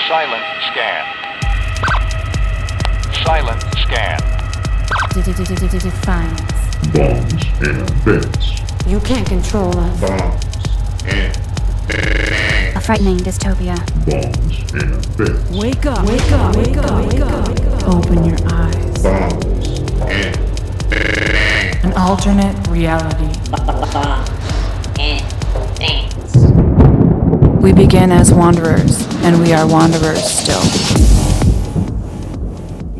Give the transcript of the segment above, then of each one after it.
Silent scan. Silent scan. Defiance. Bants and Bants. You can't control us. Bants and A frightening dystopia. Bants and Bants. Wake up. Wake up. Wake up. Wake up. Open your eyes. Bants and An alternate reality. We begin as wanderers, and we are wanderers still.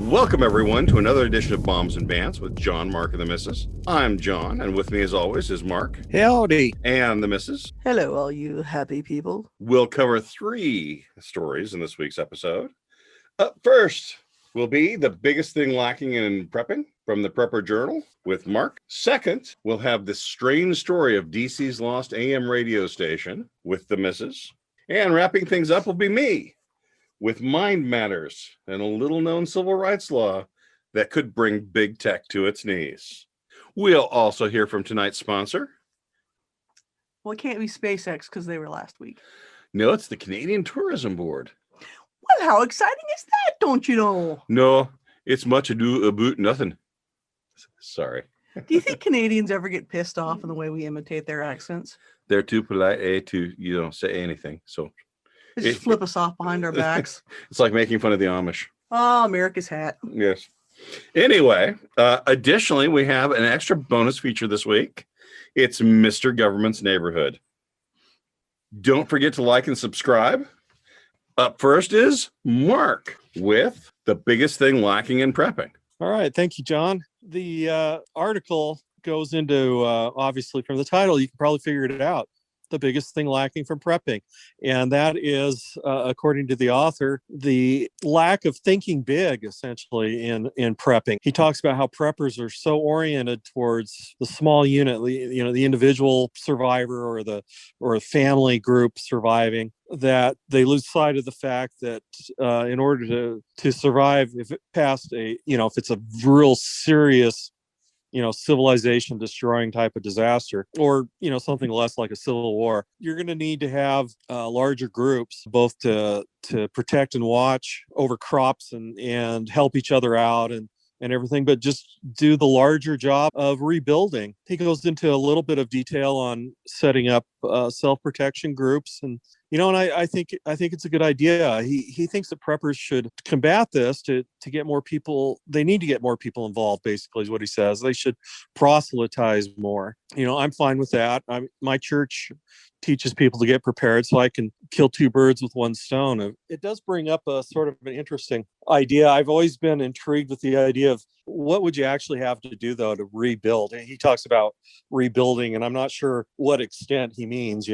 Welcome, everyone, to another edition of Bombs and Bants with John, Mark, and the Missus. I'm John, and with me, as always, is Mark. Howdy. And the Missus. Hello, all you happy people. We'll cover 3 stories in this week's episode. Up first will be the biggest thing lacking in prepping from the Prepper Journal with Mark. Second, we'll have the strange story of DC's lost AM radio station with the Missus. And wrapping things up will be me with Mind Matters and a little-known civil rights law that could bring big tech to its knees. We'll also hear from tonight's sponsor. Well, it can't be SpaceX because they were last week. No, it's the Canadian Tourism Board. Well, how exciting is that, don't you know? No, it's much ado about nothing. Sorry. Do you think Canadians ever get pissed off in the way we imitate their accents? They're too polite to, say anything. So They just flip us off behind our backs. it's like making fun of the Amish. Oh, America's hat. Yes. Anyway, additionally, we have an extra bonus feature this week. It's Mr. Government's Neighborhood. Don't forget to like and subscribe. Up first is Mark with the biggest thing lacking in prepping. All right. Thank you, John. The article goes into, obviously, from the title, you can probably figure it out. The biggest thing lacking from prepping. And that is, according to the author, the lack of thinking big, essentially, in prepping. He talks about how preppers are so oriented towards the small unit, the individual survivor or a family group surviving, that they lose sight of the fact that in order to survive, if it's a real serious civilization destroying type of disaster, or, something less like a civil war, you're going to need to have larger groups, both to protect and watch over crops and help each other out and everything, but just do the larger job of rebuilding. He goes into a little bit of detail on setting up self-protection groups, and I think it's a good idea. He thinks that preppers should combat this to get more people. They need to get more people involved, basically, is what he says. They should proselytize more. I'm fine with that. My church teaches people to get prepared, so I can kill 2 birds with 1 stone. It does bring up a sort of an interesting idea. I've always been intrigued with the idea of what would you actually have to do, though, to rebuild. And he talks about rebuilding, and I'm not sure what extent he means.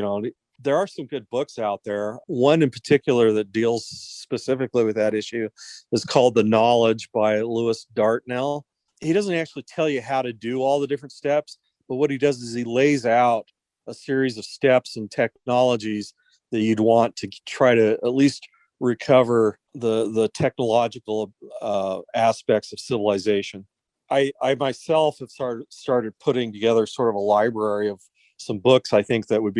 There are some good books out there. One in particular that deals specifically with that issue is called The Knowledge by Lewis Dartnell. He doesn't actually tell you how to do all the different steps, but what he does is he lays out a series of steps and technologies that you'd want to try to at least recover the technological aspects of civilization. I myself have started putting together sort of a library of some books I think that would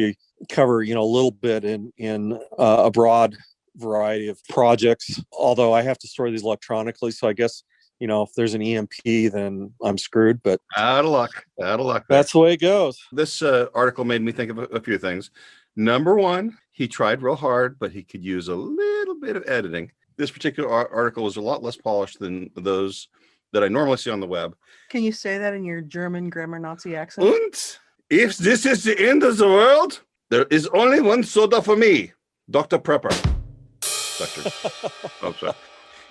cover a little bit in a broad variety of projects, although I have to store these electronically, so I guess if there's an EMP, then I'm screwed. But Out of luck. That's the way it goes. This article made me think of a few things. Number one, he tried real hard, but he could use a little bit of editing. This particular article is a lot less polished than those that I normally see on the web. Can you say that in your German grammar Nazi accent? And if this is the end of the world, there is only one soda for me, Dr. Prepper. Oh, sorry.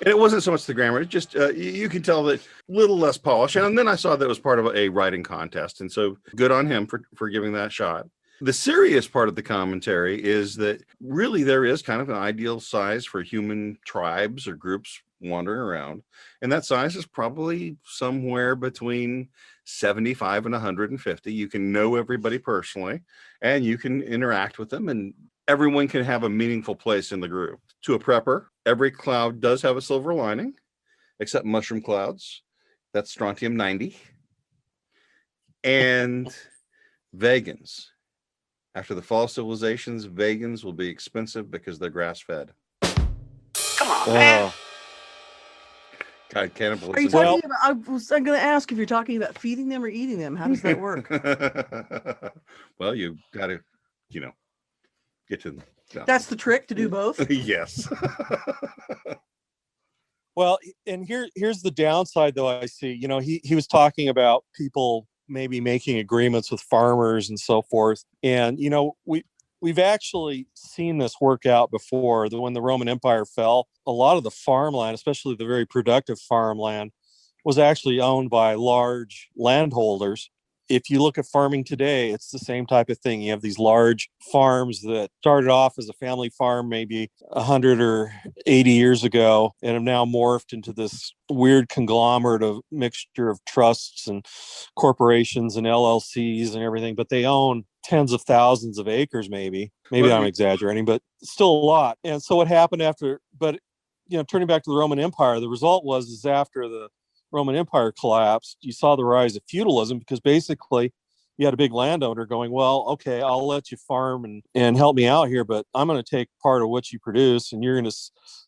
And it wasn't so much the grammar, it's just you can tell that a little less polished. And then I saw that it was part of a writing contest. And so good on him for giving that shot. The serious part of the commentary is that really there is kind of an ideal size for human tribes or groups wandering around. And that size is probably somewhere between 75 and 150. You can know everybody personally and you can interact with them, and everyone can have a meaningful place in the group. To a prepper, every cloud does have a silver lining, except mushroom clouds. That's strontium 90. And vegans. After the fall of civilizations, vegans will be expensive because they're grass-fed. Oh, God, Are cannibalism. you Well- talking about? I'm going to ask if you're talking about feeding them or eating them. How does that work? Well, you got to, you know, get to them. No. That's the trick, to do both. Yes. well, and here's the downside, though. I see. He was talking about people maybe making agreements with farmers and so forth, and we've actually seen this work out before. When the Roman Empire fell, a lot of the farmland, especially the very productive farmland, was actually owned by large landholders. If you look at farming today, it's the same type of thing. You have these large farms that started off as a family farm maybe 100 or 80 years ago and have now morphed into this weird conglomerate of mixture of trusts and corporations and LLCs and everything, but they own tens of thousands of acres, maybe Well, I'm exaggerating, but still a lot. And so what happened turning back to the Roman Empire, the result is after the Roman Empire collapsed, you saw the rise of feudalism, because basically you had a big landowner going, well, okay, I'll let you farm and help me out here, but I'm going to take part of what you produce and you're going to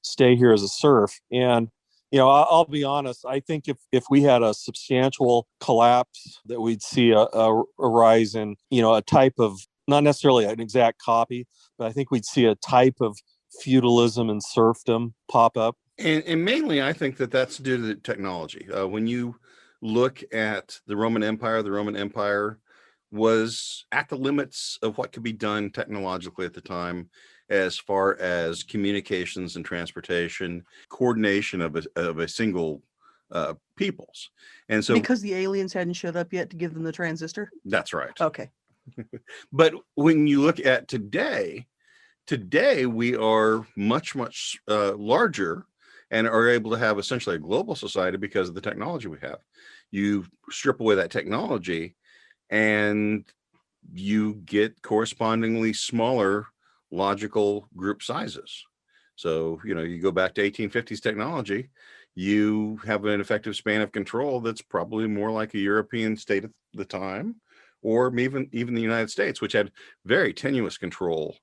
stay here as a serf. And I'll be honest, I think if we had a substantial collapse, that we'd see a rise in a type of, not necessarily an exact copy, but I think we'd see a type of feudalism and serfdom pop up. And mainly, I think that's due to the technology. When you look at the Roman Empire was at the limits of what could be done technologically at the time, as far as communications and transportation, coordination of a single peoples. And so, Because the aliens hadn't showed up yet to give them the transistor? that's right. Okay. But when you look at today we are much larger and are able to have essentially a global society because of the technology we have. You strip away that technology and you get correspondingly smaller logical group sizes. So, you go back to 1850s technology, you have an effective span of control that's probably more like a European state at the time, or even the United States, which had very tenuous control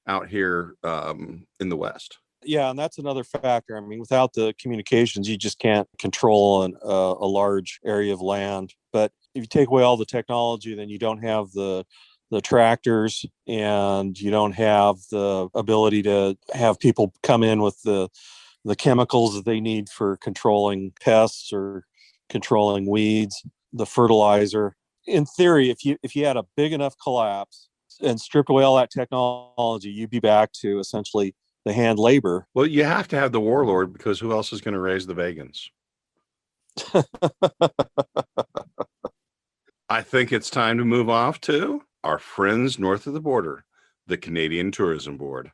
out here in the West. Yeah, and that's another factor. I mean, without the communications, you just can't control a large area of land. But if you take away all the technology, then you don't have the tractors, and you don't have the ability to have people come in with the chemicals that they need for controlling pests or controlling weeds, the fertilizer. In theory, if you had a big enough collapse and stripped away all that technology, you'd be back to essentially the hand labor. Well, you have to have the warlord, because who else is going to raise the vegans? I think it's time to move off to our friends north of the border, the Canadian Tourism Board.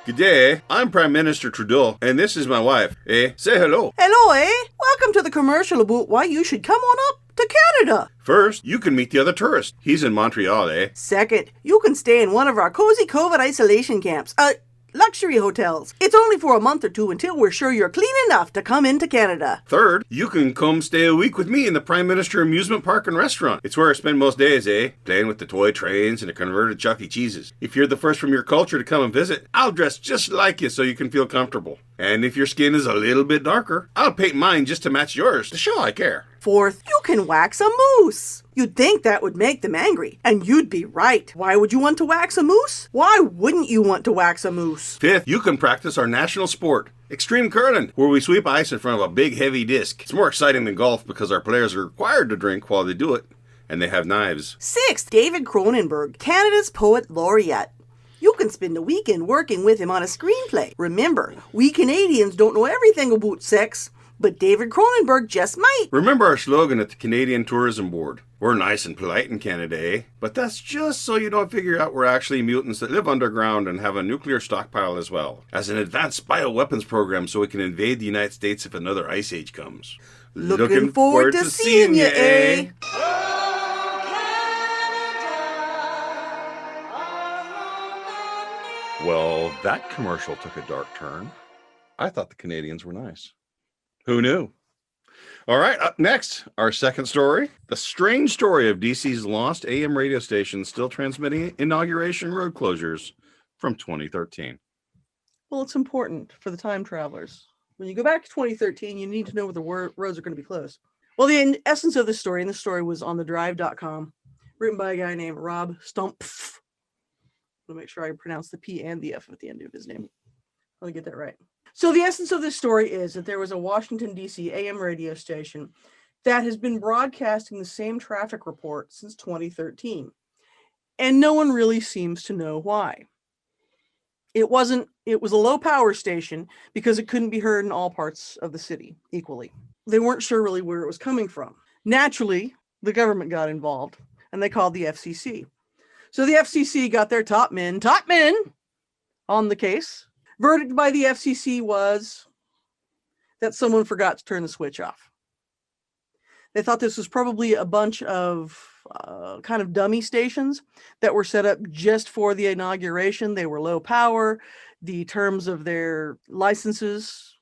Good day, I'm Prime Minister Trudeau, and this is my wife. Say hello. Hello, Welcome to the commercial about why you should come on up to Canada. First, you can meet the other tourist. He's in Montreal, Second, you can stay in one of our cozy COVID isolation camps. Luxury hotels. It's only for a month or two until we're sure you're clean enough to come into Canada. Third, you can come stay a week with me in the Prime Minister Amusement Park and Restaurant. It's where I spend most days, playing with the toy trains and the converted Chuck E. Cheeses. If you're the first from your culture to come and visit, I'll dress just like you so you can feel comfortable. And if your skin is a little bit darker, I'll paint mine just to match yours to show I care. Fourth, you can wax a moose. You'd think that would make them angry, and you'd be right. Why would you want to wax a moose? Why wouldn't you want to wax a moose? Fifth, you can practice our national sport, extreme curling, where we sweep ice in front of a big heavy disc. It's more exciting than golf because our players are required to drink while they do it, and they have knives. Sixth, David Cronenberg, Canada's Poet Laureate. You can spend a weekend working with him on a screenplay. Remember, we Canadians don't know everything about sex, but David Cronenberg just might. Remember our slogan at the Canadian Tourism Board. We're nice and polite in Canada, But that's just so you don't figure out we're actually mutants that live underground and have a nuclear stockpile as well, as an advanced bioweapons program so we can invade the United States if another ice age comes. Looking forward to seeing you, Well, that commercial took a dark turn. I thought the Canadians were nice. Who knew? All right, up next, our second story. The strange story of DC's lost AM radio station still transmitting inauguration road closures from 2013. Well, it's important for the time travelers. When you go back to 2013, you need to know where the roads are going to be closed. Well, the essence of the story, and the story was on thedrive.com, written by a guy named Rob Stumpf. I'll make sure I pronounce the P and the F at the end of his name. Let me get that right. So the essence of this story is that there was a Washington, D.C. AM radio station that has been broadcasting the same traffic report since 2013. And no one really seems to know why. It was a low power station because it couldn't be heard in all parts of the city equally. They weren't sure really where it was coming from. Naturally, the government got involved and they called the FCC. So the FCC got their top men on the case. Verdict by the FCC was that someone forgot to turn the switch off. They thought this was probably a bunch of kind of dummy stations that were set up just for the inauguration. They were low power. The terms of their licenses,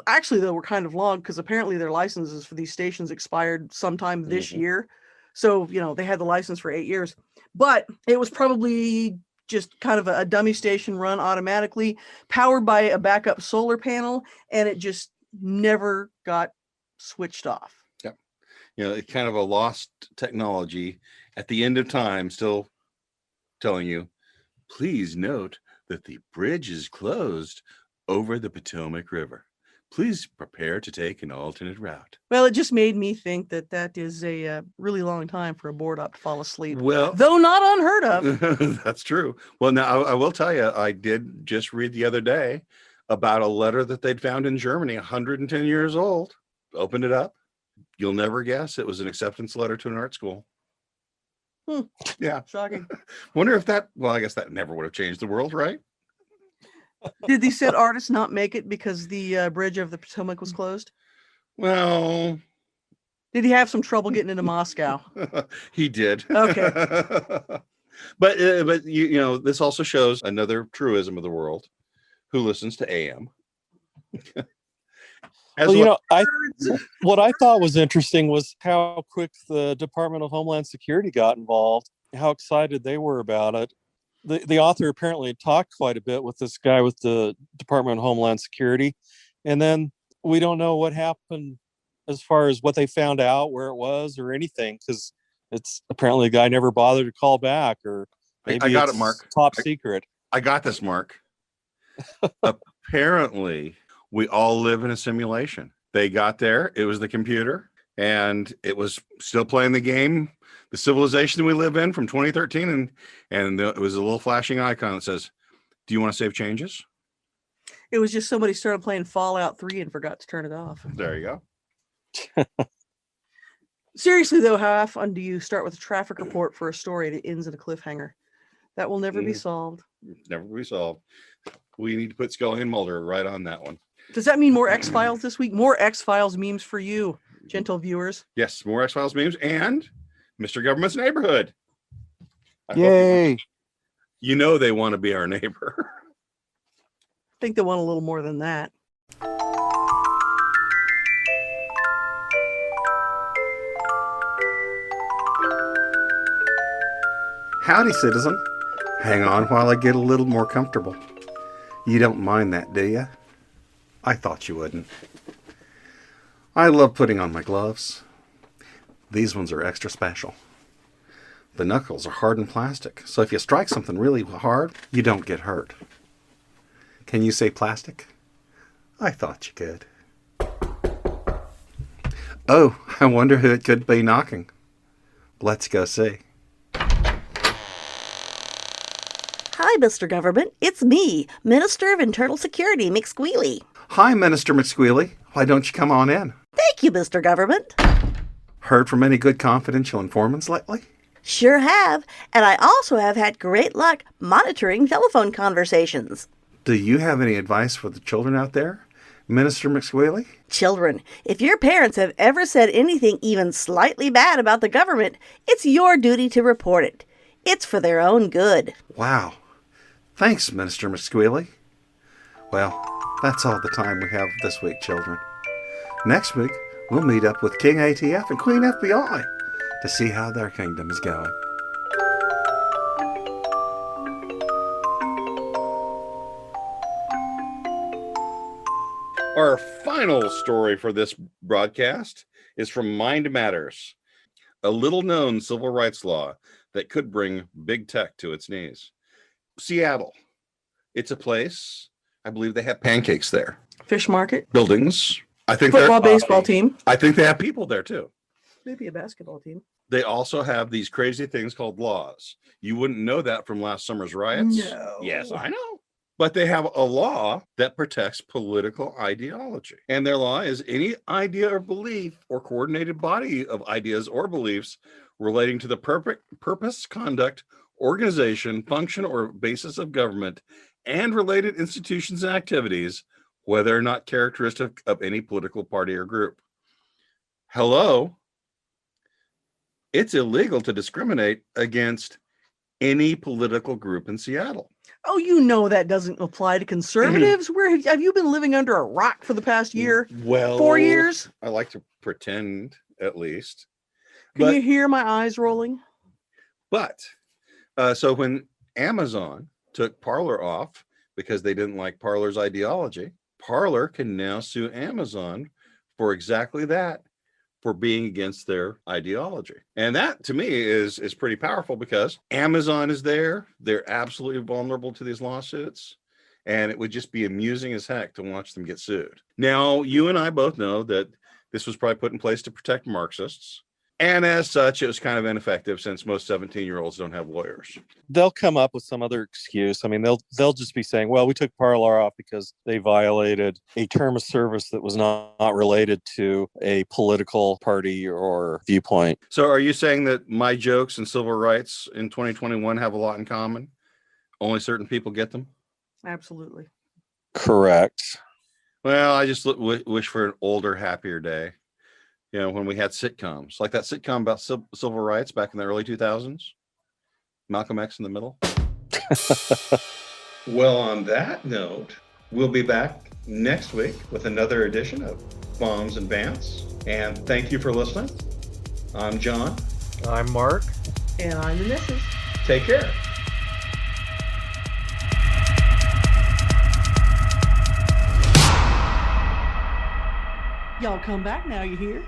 actually, they were kind of long because apparently their licenses for these stations expired sometime this year. So, they had the license for 8 years. But it was probably just kind of a dummy station run automatically, powered by a backup solar panel, and it just never got switched off. Yep. It's kind of a lost technology at the end of time, still telling you, please note that the bridge is closed over the Potomac River. Please prepare to take an alternate route. Well, it just made me think that is a really long time for a board op to fall asleep. Well, though not unheard of. That's true. Well, now I will tell you, I did just read the other day about a letter that they'd found in Germany, 110 years old. Opened it up. You'll never guess it was an acceptance letter to an art school. Yeah. Shocking. Wonder if I guess that never would have changed the world, right? Did the said artist not make it because the bridge of the Potomac was closed? Well, did he have some trouble getting into Moscow? He did. Okay. but this also shows another truism of the world: who listens to AM? What I thought was interesting was how quick the Department of Homeland Security got involved, how excited they were about it. The author apparently talked quite a bit with this guy with the Department of Homeland Security. And then we don't know what happened as far as what they found out, where it was or anything, because it's apparently the guy never bothered to call back, or maybe I got it, Mark. Top secret. I got this, Mark. Apparently, we all live in a simulation. They got there. It was the computer, and it was still playing the game, the civilization we live in from 2013, and it was a little flashing icon that says, "Do you want to save changes?" It was just somebody started playing Fallout 3 and forgot to turn it off. There you go. Seriously, though, how often do you start with a traffic report for a story that ends in a cliffhanger? That will never be solved. Never be solved. We need to put Scully and Mulder right on that one. Does that mean more X-Files this week? More X-Files memes for you, gentle viewers. Yes, more X-Files memes and Mr. Government's Neighborhood. Yay. They want to be our neighbor. I think they want a little more than that. Howdy, citizen. Hang on while I get a little more comfortable. You don't mind that, do you? I thought you wouldn't. I love putting on my gloves. These ones are extra special. The knuckles are hardened plastic, so if you strike something really hard, you don't get hurt. Can you say plastic? I thought you could. Oh, I wonder who it could be knocking. Let's go see. Hi, Mr. Government. It's me, Minister of Internal Security, McSquealy. Hi, Minister McSquealy. Why don't you come on in? Thank you, Mr. Government. Heard from any good confidential informants lately? Sure have, and I also have had great luck monitoring telephone conversations. Do you have any advice for the children out there, Minister McSquealy? Children, if your parents have ever said anything even slightly bad about the government, it's your duty to report it. It's for their own good. Wow. Thanks, Minister McSquealy. Well, that's all the time we have this week, children. Next week, we'll meet up with King ATF and Queen FBI to see how their kingdom is going. Our final story for this broadcast is from Mind Matters, a little-known civil rights law that could bring big tech to its knees. Seattle. It's a place, I believe they have pancakes there. Fish market, Buildings. I think football, they're baseball team, I think they have people there too. maybe a basketball team. They also have these crazy things called laws. You wouldn't know that from last summer's riots. No. Yes, I know. But they have a law that protects political ideology. And their law is any idea or belief or coordinated body of ideas or beliefs relating to the purpose, conduct, organization, function, or basis of government and related institutions and activities, whether or not characteristic of any political party or group. Hello? It's illegal to discriminate against any political group in Seattle. Oh, you know that doesn't apply to conservatives. Where have you been living under a rock for the past year? Well, 4 years? I like to pretend, at least. Can you hear my eyes rolling? But so when Amazon took Parler off because they didn't like Parler's ideology, Parler can now sue Amazon for exactly that, for being against their ideology. And that to me is pretty powerful because Amazon is there. They're absolutely vulnerable to these lawsuits. And it would just be amusing as heck to watch them get sued. Now, you and I both know that this was probably put in place to protect Marxists. And as such, it was kind of ineffective since most 17-year-olds don't have lawyers. They'll come up with some other excuse. I mean, they'll just be saying, well, we took Parler off because they violated a term of service that was not related to a political party or viewpoint. So are you saying that my jokes and civil rights in 2021 have a lot in common? Only certain people get them? Absolutely. Correct. Well, I just wish for an older, happier day. You know, when we had sitcoms, like that sitcom about civil rights back in the early 2000s, Malcolm X in the middle. Well, on that note, we'll be back next week with another edition of Bombs and Bants. And thank you for listening. I'm John. I'm Mark. And I'm the missus. Take care. Y'all come back now, you hear?